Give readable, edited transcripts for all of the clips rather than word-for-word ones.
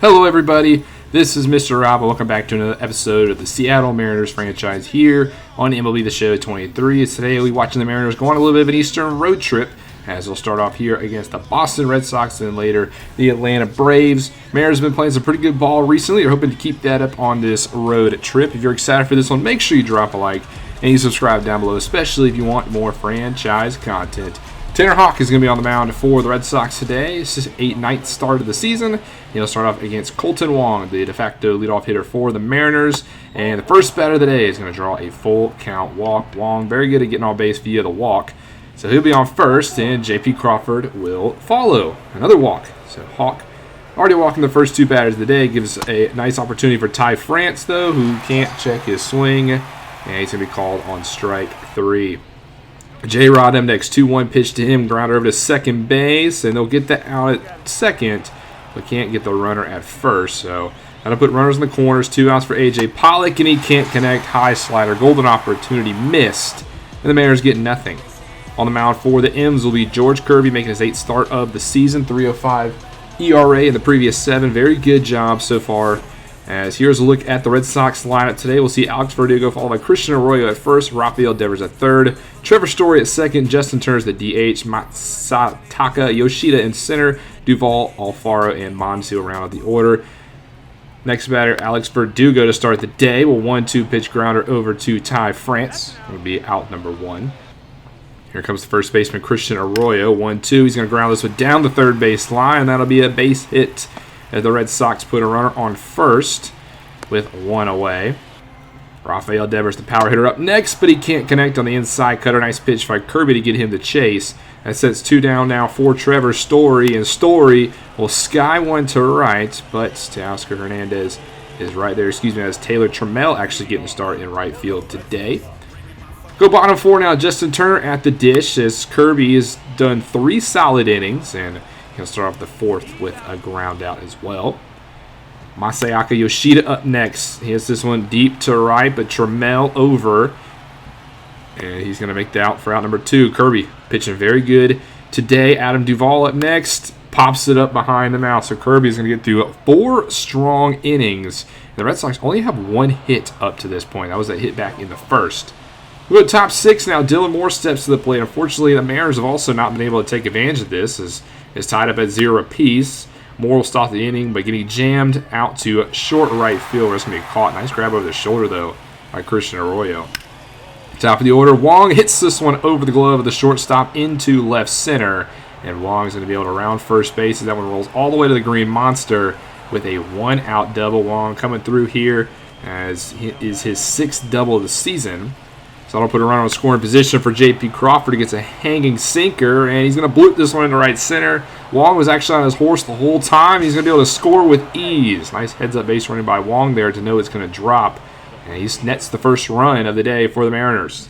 Hello, everybody. This is Mr. Rob. Welcome back to another episode of the Seattle Mariners franchise here on MLB The Show 23. Today, we'll be watching the Mariners go on a little bit of an Eastern road trip, as they'll start off here against the Boston Red Sox and then later the Atlanta Braves. Mariners have been playing some pretty good ball recently. They're hoping to keep that up on this road trip. If you're excited for this one, make sure you drop a like and you subscribe down below, especially if you want more franchise content. Tanner Houck is going to be on the mound for the Red Sox today. This is 8th start of the season. He'll start off against Kolten Wong, the de facto leadoff hitter for the Mariners. And the first batter of the day is going to draw a full count walk. Wong, very good at getting on base via the walk. So he'll be on first, and J.P. Crawford will follow. Another walk. So Houck already walking the first two batters of the day. Gives a nice opportunity for Ty France, though, who can't check his swing. And he's going to be called on strike three. J-Rod up next, 2-1 pitch to him, grounder over to second base, and they'll get the out at second, but can't get the runner at first. So that'll put runners in the corners, 2 outs for A.J. Pollock, and he can't connect. High slider, golden opportunity missed, and the Mariners get nothing. On the mound for the M's will be George Kirby, making his 8th start of the season, 3.05 ERA in the previous 7. Very good job so far. As here's a look at the Red Sox lineup today. We'll see Alex Verdugo followed by Christian Arroyo at first, Rafael Devers at third, Trevor Story at second, Justin Turner's the DH, Masataka Yoshida in center, Duvall, Alfaro, and Montiel round out the order. Next batter, Alex Verdugo to start the day. Will 1-2 pitch grounder over to Ty France. It'll be out number 1. Here comes the first baseman, Christian Arroyo, 1-2. He's going to ground this one down the third base line, and that'll be a base hit as the Red Sox put a runner on first with 1 away. Rafael Devers, the power hitter, up next, but he can't connect on the inside cutter. Nice pitch by Kirby to get him to chase. That sets 2 down now for Trevor Story, and Story will sky one to right, but Teoscar Hernandez is right there. As Taylor Trammell actually getting the start in right field today. Go bottom 4 now, Justin Turner at the dish, as Kirby has done 3 solid innings, and he'll start off the 4th with a ground out as well. Masayaka Yoshida up next. He hits this one deep to right, but Trammell over. And he's going to make the out for out number 2. Kirby pitching very good today. Adam Duvall up next. Pops it up behind the mound. So Kirby's going to get through 4 strong innings. The Red Sox only have 1 hit up to this point. That was a hit back in the first. We go to top 6 now. Dylan Moore steps to the plate. Unfortunately, the Mariners have also not been able to take advantage of this, as it's tied up at 0 apiece. Moore will stop the inning by getting jammed out to short right field, where it's going to be caught. Nice grab over the shoulder, though, by Christian Arroyo. Top of the order, Wong hits this one over the glove of the shortstop into left center. And Wong's going to be able to round first base as that one rolls all the way to the green monster with a 1-out double. Wong coming through here as it is his 6th double of the season. So that'll put a runner on scoring position for J.P. Crawford. He gets a hanging sinker, and he's going to bloop this one into right center. Wong was actually on his horse the whole time. He's going to be able to score with ease. Nice heads-up base running by Wong there to know it's going to drop. And he nets the first run of the day for the Mariners.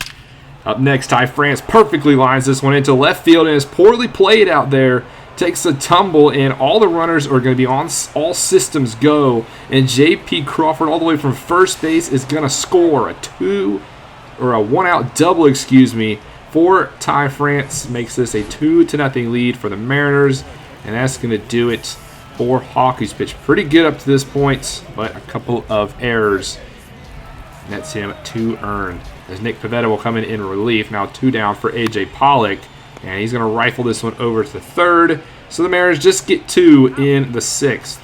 Up next, Ty France perfectly lines this one into left field, and is poorly played out there. Takes a tumble, and all the runners are going to be on all systems go. And J.P. Crawford, all the way from first base, is going to score a 1-out double, for Ty France. Makes this a 2-0 lead for the Mariners, and that's going to do it for Houck, who's pitched pretty good up to this point, but a couple of errors nets him 2 earned. As Nick Pivetta will come in relief, now 2 down for A.J. Pollock, and he's going to rifle this one over to third, so the Mariners just get 2 in the 6th.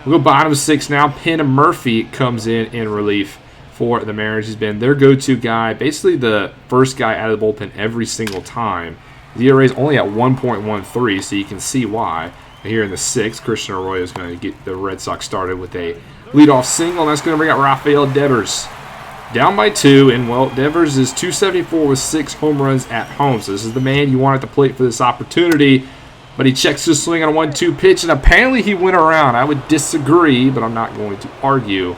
We'll go bottom 6 now. Penn Murphy comes in relief for the Mariners. He's been their go-to guy, basically the first guy out of the bullpen every single time. The ERA is only at 1.13, so you can see why. Here in the 6th, Christian Arroyo is going to get the Red Sox started with a leadoff single, and that's going to bring out Rafael Devers. Down by 2, and, well, Devers is 274 with 6 home runs at home, so this is the man you want at the plate for this opportunity. But he checks his swing on a 1-2 pitch, and apparently he went around. I would disagree, but I'm not going to argue.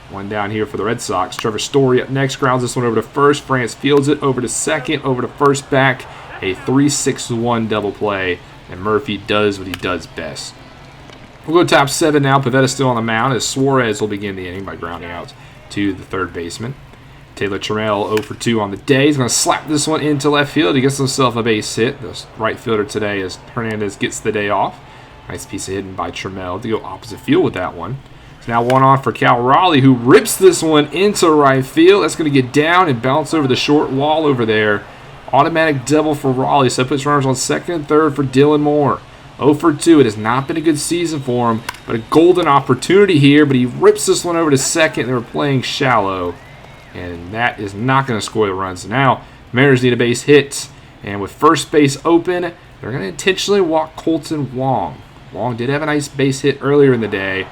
1 down here for the Red Sox. Trevor Story up next, grounds this one over to first. France fields it over to second, over to first back. A 3-6-1 double play, and Murphy does what he does best. We'll go top 7 now. Pivetta still on the mound, as Suarez will begin the inning by grounding out to the third baseman. Taylor Trammell 0 for 2 on the day. He's going to slap this one into left field. He gets himself a base hit. The right fielder today as Hernandez gets the day off. Nice piece of hitting by Trammell to go opposite field with that one. So now one on for Cal Raleigh, who rips this one into right field. That's going to get down and bounce over the short wall over there. Automatic double for Raleigh, so that puts runners on second and third for Dylan Moore. 0 for 2. It has not been a good season for him, but a golden opportunity here. But he rips this one over to second. They were playing shallow, and that is not going to score the runs. So now Mariners need a base hit, and with first base open, they're going to intentionally walk Colton Wong. Wong did have a nice base hit earlier in the day.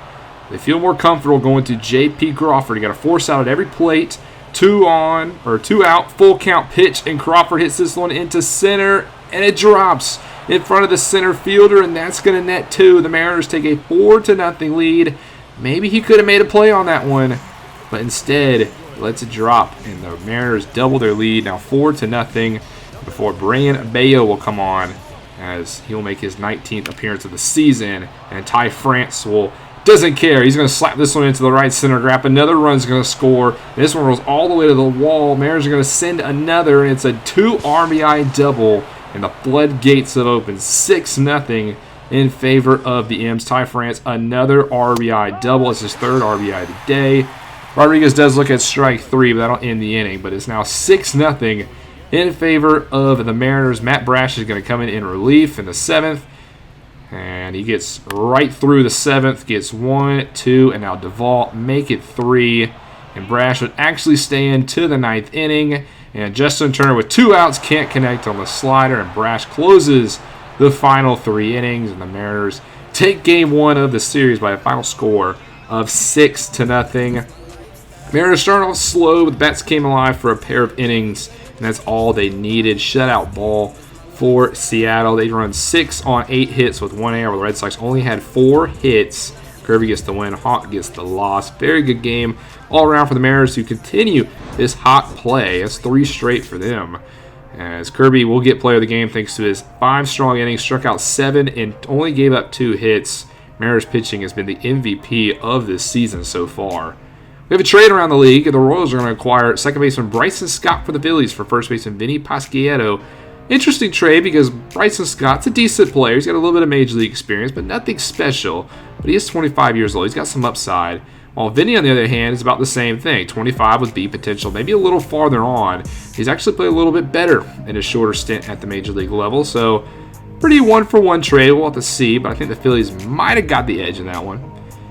They feel more comfortable going to J.P. Crawford. You got to force out at every plate. 2 out, full count pitch, and Crawford hits this one into center, and it drops in front of the center fielder, and that's going to net 2. The Mariners take a 4-0 lead. Maybe he could have made a play on that one, but instead lets it drop, and the Mariners double their lead, now 4-0, before Brian Bayo will come on as he'll make his 19th appearance of the season, and Ty France doesn't care. He's going to slap this one into the right center grab. Another run's going to score. This one rolls all the way to the wall. Mariners are going to send another, and it's a 2 RBI double, and the floodgates have opened. 6-0 in favor of the M's. Ty France, another RBI double. It's his 3rd RBI of the day. Rodriguez does look at strike 3, but that'll end the inning. But it's now 6-0 in favor of the Mariners. Matt Brash is going to come in relief in the 7th. And he gets right through the 7th, gets 1, 2, and now Duvall make it 3. And Brash would actually stay into the 9th inning. And Justin Turner with 2 outs can't connect on the slider. And Brash closes the final 3 innings. And the Mariners take game 1 of the series by a final score of 6-0. Mariners started off slow, but the bats came alive for a pair of innings. And that's all they needed. Shutout ball for Seattle. They run 6 on 8 hits with 1 error. The Red Sox only had 4 hits. Kirby gets the win. Hawk gets the loss. Very good game all around for the Mariners to continue this hot play. That's 3 straight for them. As Kirby will get player of the game thanks to his 5 strong innings, struck out 7 and only gave up 2 hits. Mariners pitching has been the MVP of this season so far. We have a trade around the league, and the Royals are going to acquire second baseman Bryson Scott for the Phillies for first baseman Vinny Pasquetto. Interesting trade because Bryson Scott's a decent player. He's got a little bit of major league experience, but nothing special. But he is 25 years old. He's got some upside. While Vinny, on the other hand, is about the same thing. 25 with B potential, maybe a little farther on. He's actually played a little bit better in his shorter stint at the major league level. So, pretty one-for-one trade. We'll have to see, but I think the Phillies might have got the edge in that one.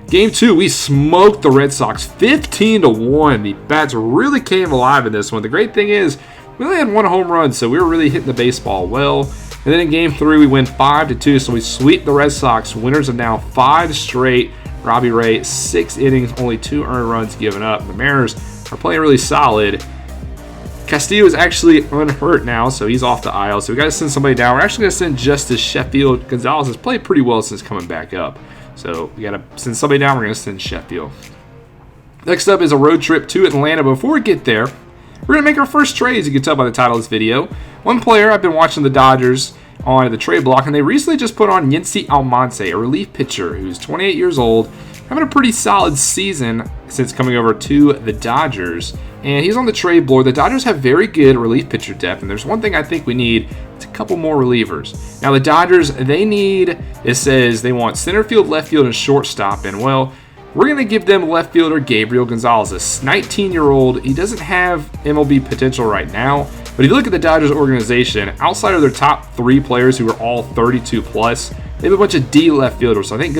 Game 2, we smoked the Red Sox 15-1. The bats really came alive in this one. The great thing is, we only had 1 home run, so we were really hitting the baseball well. And then in Game 3, we win 5-2, so we sweep the Red Sox. Winners of now 5 straight. Robbie Ray, 6 innings, only 2 earned runs given up. The Mariners are playing really solid. Castillo is actually unhurt now, so he's off the IL. So we got to send somebody down. We're actually going to send Justice Sheffield. Gonzalez has played pretty well since coming back up. So we got to send somebody down. We're going to send Sheffield. Next up is a road trip to Atlanta. Before we get there, we're going to make our first trade, as you can tell by the title of this video. One player, I've been watching the Dodgers on the trade block, and they recently just put on Yancey Almonte, a relief pitcher who's 28 years old, having a pretty solid season since coming over to the Dodgers. And he's on the trade board. The Dodgers have very good relief pitcher depth, and there's one thing I think we need. It's a couple more relievers. Now, the Dodgers, it says they want center field, left field, and shortstop, and well, we're going to give them left fielder Gabriel Gonzalez, a 19-year-old. He doesn't have MLB potential right now, but if you look at the Dodgers organization, outside of their top 3 players who are all 32 plus, they have a bunch of D left fielders. So I think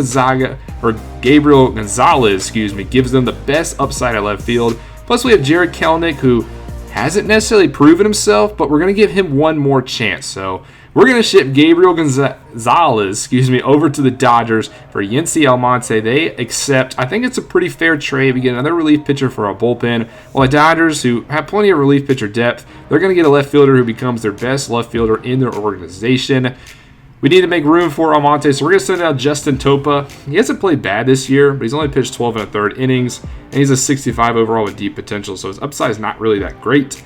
Gabriel Gonzalez, gives them the best upside at left field. Plus we have Jared Kelenic, who hasn't necessarily proven himself, but we're going to give him one more chance. So we're going to ship Gabriel Gonzalez, over to the Dodgers for Yancey Almonte. They accept. I think it's a pretty fair trade. We get another relief pitcher for our bullpen. While the Dodgers, who have plenty of relief pitcher depth, they're going to get a left fielder who becomes their best left fielder in their organization. We need to make room for Almonte, so we're going to send out Justin Topa. He hasn't played bad this year, but he's only pitched 12 1/3 innings, and he's a 65 overall with deep potential, so his upside is not really that great.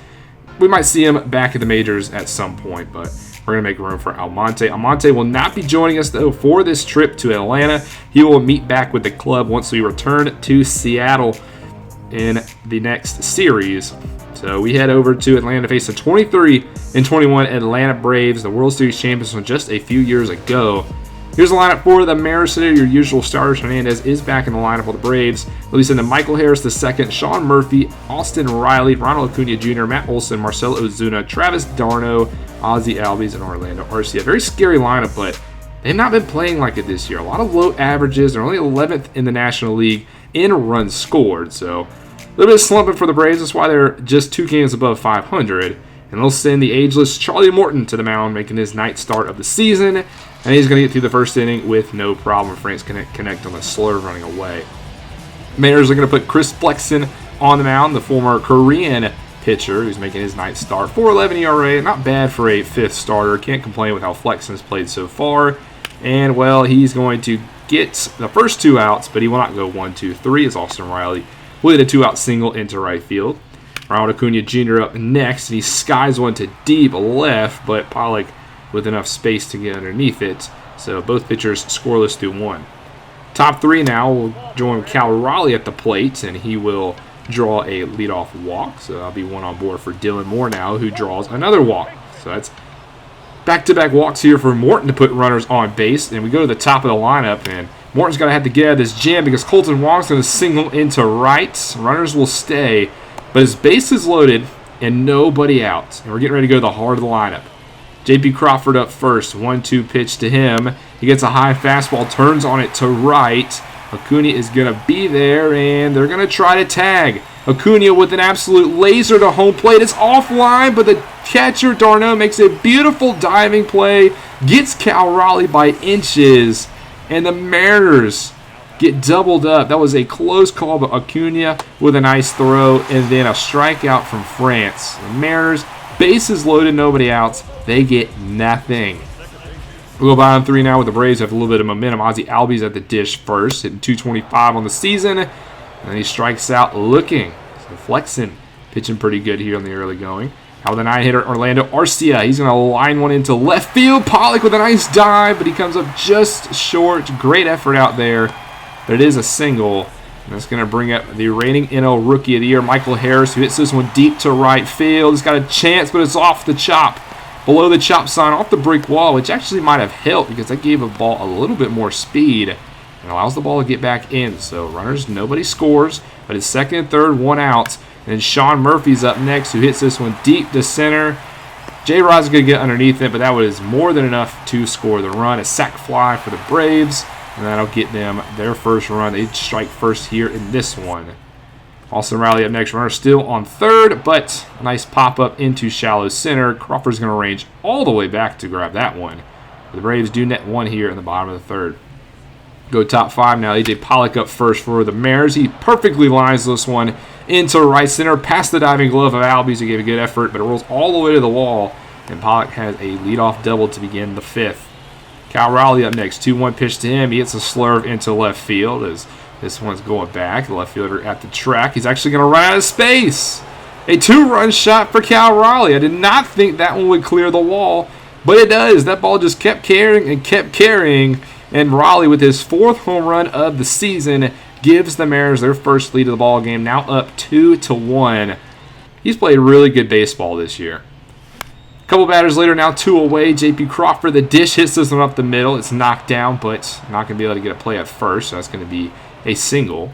We might see him back at the majors at some point, but we're going to make room for Almonte. Almonte will not be joining us, though, for this trip to Atlanta. He will meet back with the club once we return to Seattle in the next series. So we head over to Atlanta to face the 23-21 Atlanta Braves, the World Series champions from just a few years ago. Here's the lineup for the Mariners today. Your usual starters. Hernandez is back in the lineup for the Braves. They'll be sending Michael Harris II, Sean Murphy, Austin Riley, Ronald Acuna Jr., Matt Olson, Marcell Ozuna, Travis d'Arnaud, Ozzie Albies, and Orlando Arcia. Very scary lineup, but they've not been playing like it this year. A lot of low averages. They're only 11th in the National League in runs scored. So a little bit of slumping for the Braves. That's why they're just 2 games above 500. And they'll send the ageless Charlie Morton to the mound, making his 9th start of the season. And he's going to get through the first inning with no problem. France connect on the slurve running away. Mariners are going to put Chris Flexen on the mound, the former Korean pitcher who's making his 9th start. 4.11 ERA, not bad for a 5th starter. Can't complain with how Flexen's played so far. And, well, he's going to get the first 2 outs, but he will not go 1, 2, 3 as Austin Riley will hit a 2-out single into right field. Ronald Acuna Jr. up next, and he skies one to deep left, but Pollock with enough space to get underneath it. So both pitchers scoreless through 1. Top 3 now will join Cal Raleigh at the plate, and he will draw a leadoff walk. So that'll be 1 on board for Dylan Moore now, who draws another walk. So that's back-to-back walks here for Morton to put runners on base. And we go to the top of the lineup, and Morton's going to have to get out of this jam because Colton Wong's going to single into right. Runners will stay, but his base is loaded and nobody out. And we're getting ready to go to the heart of the lineup. J.P. Crawford up first. 1-2 pitch to him. He gets a high fastball, turns on it to right. Acuna is going to be there, and they're going to try to tag. Acuna with an absolute laser to home plate. It's offline, but the catcher, d'Arnaud, makes a beautiful diving play. Gets Cal Raleigh by inches, and the Mariners get doubled up. That was a close call, but Acuna with a nice throw, and then a strikeout from France. The Mariners, bases loaded, nobody outs. They get nothing. We'll go bottom 3 now with the Braves. Have a little bit of momentum. Ozzie Albies at the dish first, hitting .225 on the season. And then he strikes out looking. So Flexen pitching pretty good here on the early going. How the 9-hitter Orlando Arcia. He's going to line one into left field. Pollock with a nice dive, but he comes up just short. Great effort out there. But it is a single. And that's going to bring up the reigning NL Rookie of the Year, Michael Harris, who hits this one deep to right field. He's got a chance, but it's off the chop. Below the chop sign, off the brick wall, which actually might have helped because that gave the ball a little bit more speed and allows the ball to get back in. So runners, nobody scores, but it's 2nd and 3rd, 1 out. And Sean Murphy's up next, who hits this one deep to center. J-Rod's going to get underneath it, but that was more than enough to score the run. A sac fly for the Braves, and that'll get them their first run. They strike first here in this one. Austin Riley up next. Runner still on 3rd, but a nice pop-up into shallow center. Crawford's going to range all the way back to grab that one. The Braves do net 1 here in the bottom of the 3rd. Go top 5 now. A.J. Pollock up first for the Mariners. He perfectly lines this one into right center, past the diving glove of Albies, who gave a good effort, but it rolls all the way to the wall, and Pollock has a leadoff double to begin the 5th. Cal Raleigh up next. 2-1 pitch to him. He hits a slurve into left field as this one's going back. The left fielder at the track. He's actually going to run out of space. A 2-run shot for Cal Raleigh. I did not think that one would clear the wall, but it does. That ball just kept carrying and kept carrying, and Raleigh, with his 4th home run of the season, gives the Mariners their first lead of the ball game, now up 2-1. He's played really good baseball this year. A couple batters later, now 2 away. J.P. Crawford, the dish, hits this one up the middle. It's knocked down, but not going to be able to get a play at first, so that's going to be a single.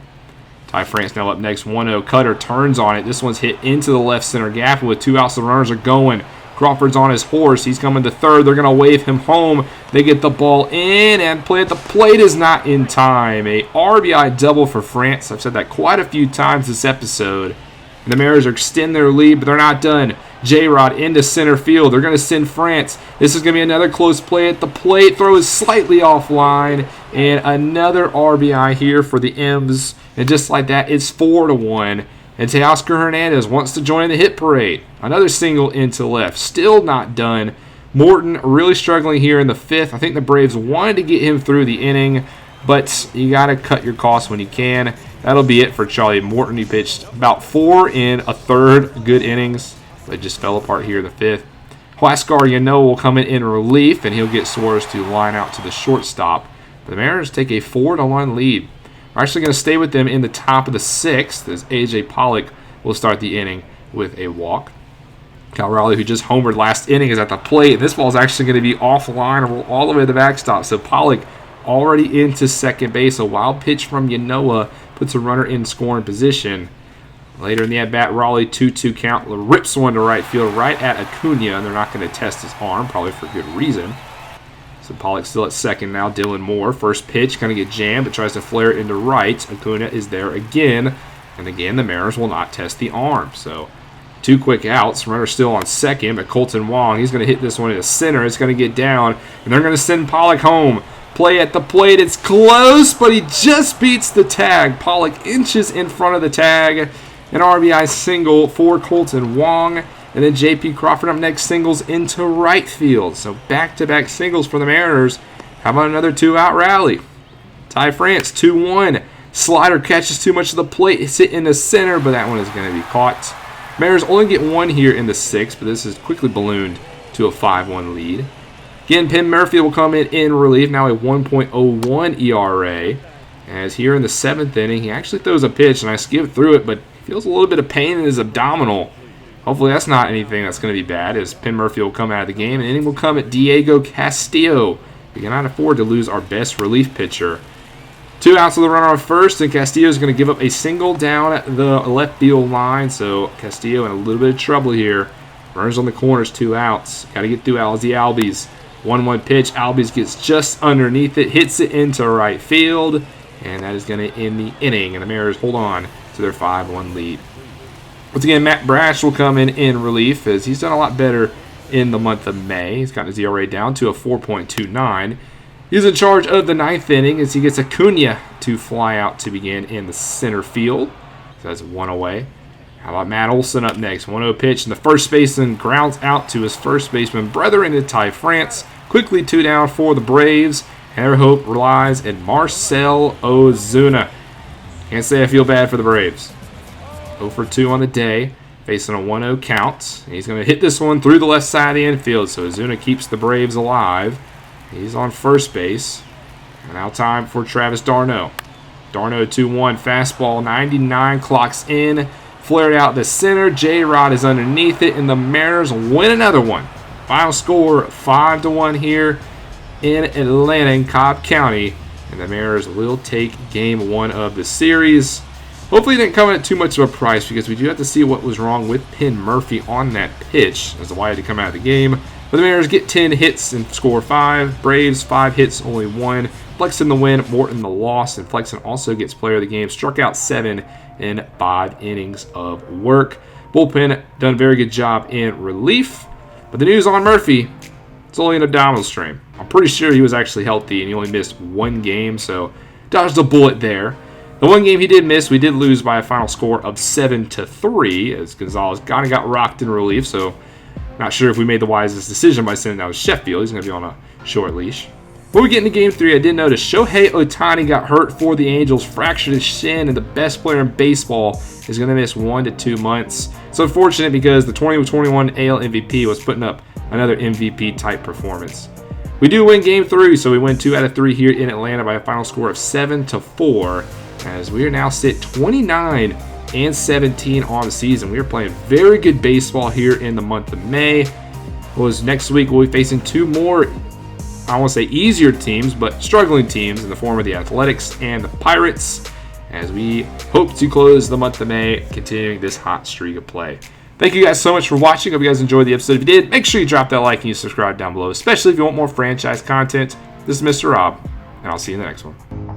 Ty France now up next. 1-0 cutter, turns on it. This one's hit into the left center gap, and with 2 outs, the runners are going. Crawford's on his horse. He's coming to 3rd. They're going to wave him home. They get the ball in, and play at the plate is not in time. A RBI double for France. I've said that quite a few times this episode. And the Mariners extend their lead, but they're not done. J-Rod into center field. They're going to send France. This is going to be another close play at the plate. Throw is slightly offline, and another RBI here for the M's. And just like that, it's 4-1. And Teoscar Hernandez wants to join the hit parade. Another single into left. Still not done. Morton really struggling here in the 5th. I think the Braves wanted to get him through the inning, but you got to cut your costs when you can. That'll be it for Charlie Morton. He pitched about 4 1/3 good innings, but just fell apart here in the 5th. Huascar, will come in relief, and he'll get Suarez to line out to the shortstop. The Mariners take a 4-1 lead. We're actually going to stay with them in the top of the 6th, as A.J. Pollock will start the inning with a walk. Cal Raleigh, who just homered last inning, is at the plate. This ball is actually going to be offline and roll all the way to the backstop. So Pollock already into second base. A wild pitch from Yanoa puts a runner in scoring position. Later in the at-bat, Raleigh 2-2 count, rips one to right field right at Acuna, and they're not going to test his arm, probably for good reason. So Pollock still at second now. Dylan Moore, first pitch, going to get jammed, but tries to flare it into right. Acuna is there again, and again the Mariners will not test the arm. So 2 quick outs. Runner still on second, but Colton Wong, he's going to hit this one in the center. It's going to get down, and they're going to send Pollock home. Play at the plate. It's close, but he just beats the tag. Pollock inches in front of the tag. An RBI single for Colton Wong. And then J.P. Crawford up next, singles into right field. So back-to-back singles for the Mariners. How about another 2-out rally? Ty France, 2-1. Slider catches too much of the plate. It's hit in the center, but that one is going to be caught. Mariners only get one here in the 6th, but this is quickly ballooned to a 5-1 lead. Again, Penn Murphy will come in relief. Now a 1.01 ERA. As here in the 7th inning, he actually throws a pitch, and I skimmed through it, but feels a little bit of pain in his abdominal. Hopefully that's not anything that's going to be bad, as Penn Murphy will come out of the game. And inning will come at Diego Castillo. We cannot afford to lose our best relief pitcher. 2 outs with the runner on first, and Castillo is going to give up a single down at the left field line. So Castillo in a little bit of trouble here. Runners on the corners, 2 outs. Got to get through Ozzie Albies. 1-1 pitch. Albies gets just underneath it, hits it into right field, and that is going to end the inning. And the Mariners hold on to their 5-1 lead. Once again, Matt Brash will come in relief, as he's done a lot better in the month of May. He's gotten his ERA down to a 4.29. He's in charge of the 9th inning as he gets Acuna to fly out to begin in the center field. So that's 1 away. How about Matt Olson up next? 1-0 pitch, and the first baseman grounds out to his first baseman brethren in Ty France. Quickly 2 down for the Braves, and their hope relies in Marcell Ozuna. Can't say I feel bad for the Braves. 0 for 2 on the day, facing a 1-0 count. He's going to hit this one through the left side of the infield, so Ozuna keeps the Braves alive. He's on first base. And now time for Travis d'Arnaud. d'Arnaud 2-1, fastball, 99, clocks in. Flared out the center. J-Rod is underneath it, and the Mariners win another one. Final score, 5-1 here in Atlanta in Cobb County. And the Mariners will take game 1 of the series. Hopefully it didn't come at too much of a price, because we do have to see what was wrong with Penn Murphy on that pitch as to why he had to come out of the game. But the Mariners get 10 hits and score 5. Braves, 5 hits, only 1. Flexen the win, Morton the loss, and Flexen also gets player of the game. Struck out 7 in 5 innings of work. Bullpen done a very good job in relief. But the news on Murphy, it's only an abdominal strain. I'm pretty sure he was actually healthy, and he only missed 1 game, so dodged a bullet there. The 1 game he did miss, we did lose by a final score of 7-3, as Gonzalez kind of got rocked in relief, so not sure if we made the wisest decision by sending out Sheffield. He's going to be on a short leash. Before we get into Game 3, I did notice Shohei Ohtani got hurt for the Angels, fractured his shin, and the best player in baseball is going to miss 1 to 2 months. It's unfortunate because the 2021 AL MVP was putting up another MVP-type performance. We do win Game 3, so we win 2 out of 3 here in Atlanta by a final score of 7-4, as we are now sit 29-17 on the season. We are playing very good baseball here in the month of May. Next week we'll be facing 2 more, I won't say easier teams, but struggling teams in the form of the Athletics and the Pirates, as we hope to close the month of May, continuing this hot streak of play. Thank you guys so much for watching. Hope you guys enjoyed the episode. If you did, make sure you drop that like and you subscribe down below, especially if you want more franchise content. This is Mr. Rob, and I'll see you in the next one.